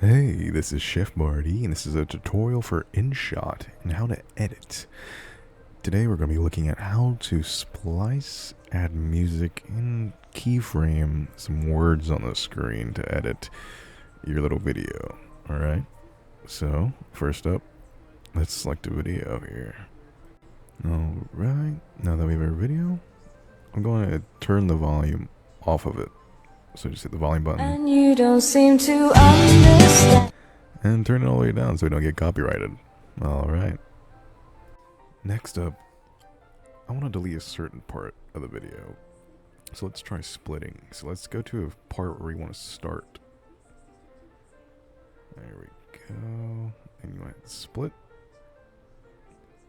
Hey, this is Chefboiardeh, and this is a tutorial for InShot and how to edit. Today we're going to be looking at how to splice, add music, and keyframe some words on the screen to edit your little video. Alright, so first up, let's select a video here. Alright, now that we have our video, I'm going to turn the volume off of it. So just hit the volume button. And you don't seem to understand. And turn it all the way down so we don't get copyrighted. Alright. Next up, I want to delete a certain part of the video. So let's try splitting. So let's go to a part where we want to start. There we go. And you want to split.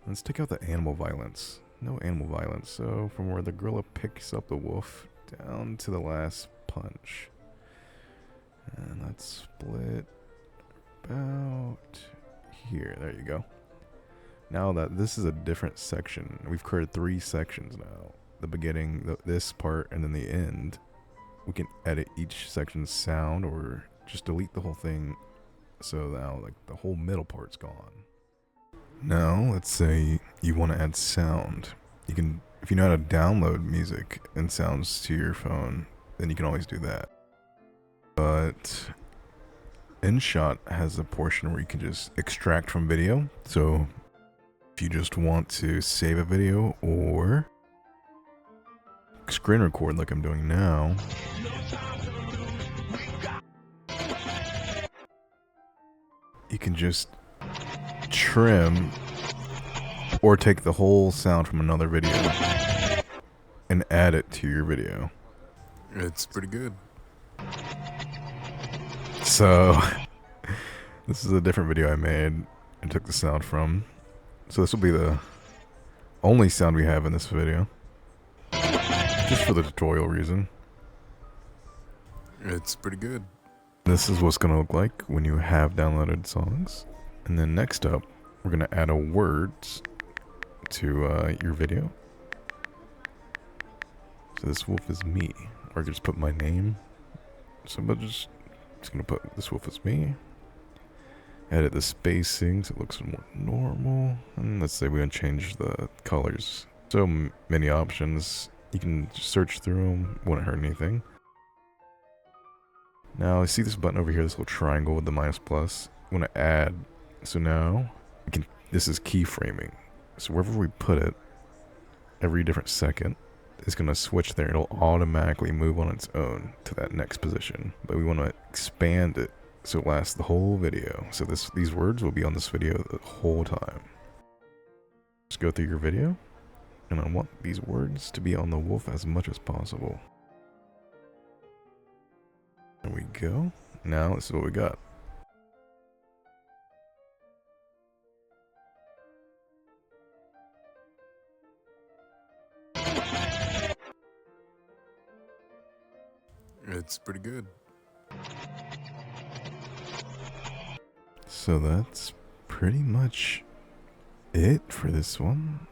Let's take out the animal violence. No animal violence. So from where the gorilla picks up the wolf down to the last punch. And let's split about here. There you go. Now that this is a different section, we've created 3 sections now. The beginning, this part, and then the end. We can edit each section's sound or just delete the whole thing so now like the whole middle part's gone. Now, let's say you want to add sound. You can, if you know how to download music and sounds to your phone, then you can always do that. But InShot has a portion where you can just extract from video. So if you just want to save a video or screen record like I'm doing now, you can just trim or take the whole sound from another video and add it to your video. It's pretty good. So this is a different video I made and took the sound from. So this will be the only sound we have in this video, just for the tutorial reason. It's pretty good. This is what's going to look like when you have downloaded songs. And then next up, we're going to add a words to your video. So this wolf is me. Or I could just put my name. So I'm just going to put this wolf is me. Edit the spacing so it looks more normal. And let's say we're going to change the colors. So many options. You can just search through them. Wouldn't hurt anything. Now I see this button over here, this little triangle with the minus plus. I want to add. So now we can. This is keyframing. So wherever we put it, every different second, it's going to switch there. It'll automatically move on its own to that next position. But we want to expand it so it lasts the whole video. So these words will be on this video the whole time. Just go through your video, and I want these words to be on the wolf as much as possible. There we go. Now this is what we got. It's pretty good. So that's pretty much it for this one.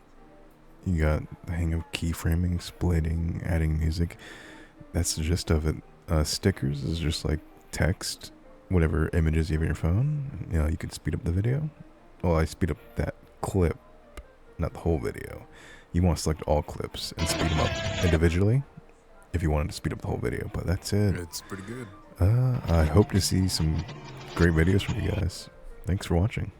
You got the hang of keyframing, splitting, adding music. That's the gist of it. Stickers is just like text, whatever images you have in your phone. You know, you could speed up the video. Well, I speed up that clip, not the whole video. You want to select all clips and speed them up individually if you wanted to speed up the whole video. But that's it. It's pretty good. I hope to see some great videos from you guys. Thanks for watching.